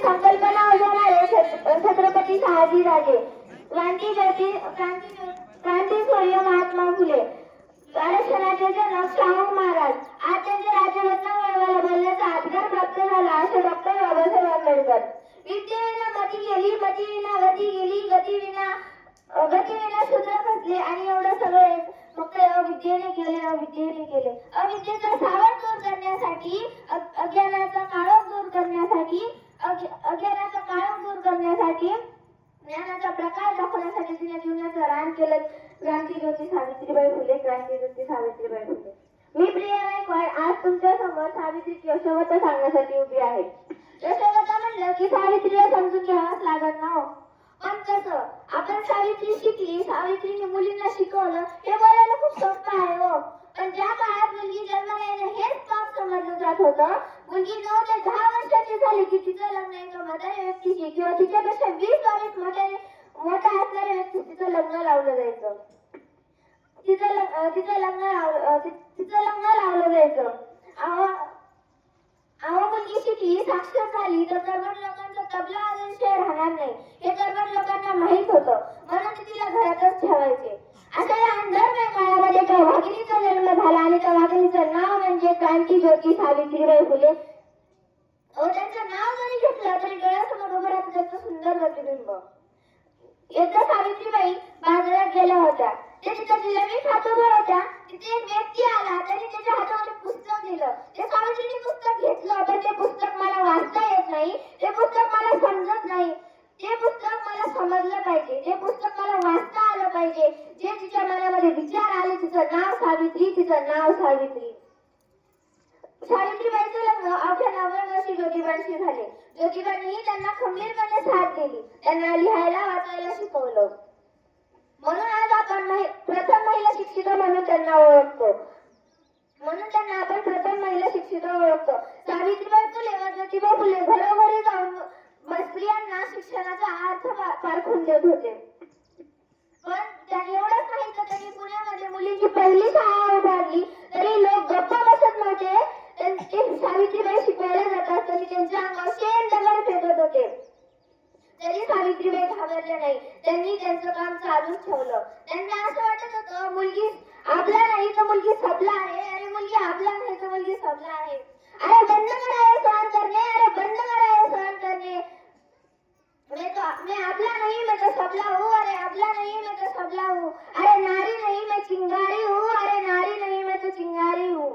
संकल्पना उजवणारे छत्रपती शहाजीराजे, क्रांतीसूर्य महात्मा फुले, आरक्षणाचे जनक शाहू महाराज. आज त्यांचे राज्यरत्न मिळवायला बोलण्याचा अधिकार प्राप्त झाला असे डॉक्टर बाबासाहेब आंबेडकर. विद्येविना मती गेली, मतीविना गती गेली, गतीविना सूत्र खचले आणि एवढं सगळं फक्त अविद्येने केले. अविद्येचा सावट दूर करण्यासाठी, अज्ञानाचा काळोख दूर करण्यासाठी, ज्ञानाचा प्रकाश दाखवण्यासाठी तिने जीवनाचं रान केलं. क्रांतीज्योती सावित्रीबाई फुले. मी प्रिया गायकवाड आज तुमच्या समोर सावित्रीची यशोवत सांगण्यासाठी उभी आहे. यशोवत म्हणलं की सावित्रीला समजून घ्यावाच लागत ना हो. पण कसं? आपण सावित्री शिकली, सावित्रीने मुलींना शिकवलं, हे बोलायला खूप सोपं आहे हो. पण ज्या काळात मुलगी जन्माला येणं हेच पाप समजलं जात होतं, मुलगी 9 ते 10 वर्षाची झाली की तिचं लग्न एका म्हाताऱ्या व्यक्तीशी किंवा तिच्यापेक्षा 20-22 मोठा असणाऱ्या व्यक्तीशी तिचं लग्न लावलं जायचं. तिचं लग्न लावलं जायचं. मुलगी शिकली, साक्षर झाली तर कर्मठ लोकांचा तबला आल्याशिवाय राहणार नाही हे कर्मठ लोकांना माहित होतं, म्हणून तिला घरातच ठेवायचे. अशा या अंधर्मय काळामध्ये त्या वाघिणीचा जन्म झाला आणि त्या वाघिणीचं नाव म्हणजे क्रांतीज्योती सावित्रीबाई फुले. त्यांचं नाव जरी घेतलं तरी डोळ्यासमोर उभं राहतं त्याचं सुंदर प्रतिबिंब. एकदा सावित्रीबाई बाजारात गेल्या होत्या. ते तिथं जिलेबी खात उभ्या होत्या. तिथे एक व्यक्ती आला, त्याने त्याच्या हातामध्ये पुस्तक दिलं. ते सावित्रीने पुस्तक घेतलं, पण ते पुस्तक मला वाचता येत नाही, ते पुस्तक मला समजत नाही, ते पुस्तक मला समजलं पाहिजे, ते पुस्तक मला वाचता आलं पाहिजे. जे तिच्या मनामध्ये विचार आले, तिचं नाव सावित्री. सावित्रीबाईचं लग्न अवघ्या 90 वर्षी ज्योतिबांशी झाले. ज्योतिबांनी त्यांना खंबीरपणे साथ दिली, त्यांना लिहायला वाचायला शिकवलं. म्हणून आज आपण प्रथम महिला शिक्षिका म्हणून त्यांना ओळखतो. सावित्रीबाई फुले व ज्योतिबा फुले घरोघरी जाऊन स्त्रियांना शिक्षणाचा अर्थ पारखून देत होते. पण त्यांनी एवढंच नाही तर त्यांनी पुण्यामध्ये मुलींची पहिली शाळा उभारली तरी लोक गप्प बसत नव्हते. सावित्रीबाई शिकवायला जातात तरी त्यांच्या अंगावर शेण दगड फेकत होते, तरी सावित्रीबाई घाबरल्या नाही. त्यांनी त्यांचं काम चालूच ठेवलं. त्यांना असं वाटत होतं मुलगी आपला नाही तर मुलगी सबला आहे, आणि मुलगी आपला नाही तर मुलगी सबला आहे. अरे बंद करा हे सहन करणे, मैं आपला नहीं मैं तो सबला हूँ, अरे आपला नहीं मैं तो सबला हूँ, अरे नारी नहीं मैं चिंगारी हूँ, अरे नारी नहीं मैं तो चिंगारी हूँ.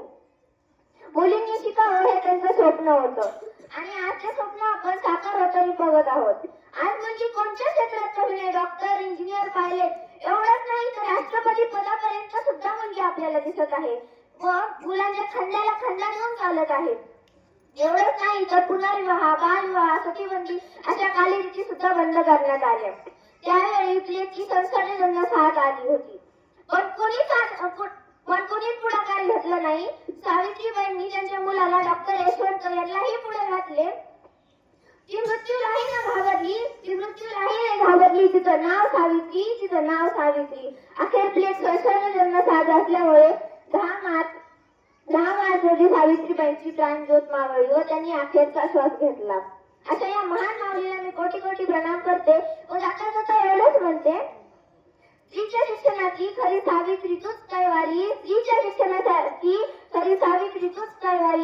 मुलींनी शिकावं हे त्यांचं स्वप्न होतं आणि आज ते स्वप्न आपण साकार होताना बघत आहोत. आज मुलगी कोणत्या क्षेत्रात कमी नाही, डॉक्टर, इंजिनियर, पायलट, एवढंच नाही तर राष्ट्रपती पदापर्यंत सुद्धा मुलगी आपल्याला दिसत आहे व मुलांच्या खंड्याला खंडा घेऊन चालत आहे. एवढंच नाही तर पुनर्विवाह, बालविवाह, सतीबंदी अशा कालीरीती सुद्धा बंद करण्यात आल्या. त्यावेळी प्लेची संस्थाने त्यांना साथ आली होती, पण कोणीच पुढाकार घेतला नाही. सावित्रीबाईंनी त्यांच्या मुलाला डॉक्टर यशवंत यांनाही पुढे घातले. ती मृत्यूलाही नाही घाबरली. तिचं नाव सावित्री. अखेर प्लेट संस्थाने त्यांना साथ असल्यामुळे 10 मार्च रोजी सावित्रीबाईंची प्राणज्योत मावळली व त्यांनी अखेरचा श्वास घेतला. अशा या महान माऊलीला मी कोटी प्रणाम करते व जाता एवढंच म्हणते, स्त्रीच्या शिक्षणाची खरी सावित्री तूच कैवारी.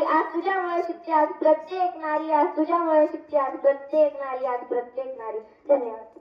आज तुझ्यामुळे शिकते आज प्रत्येक नारी. धन्यवाद.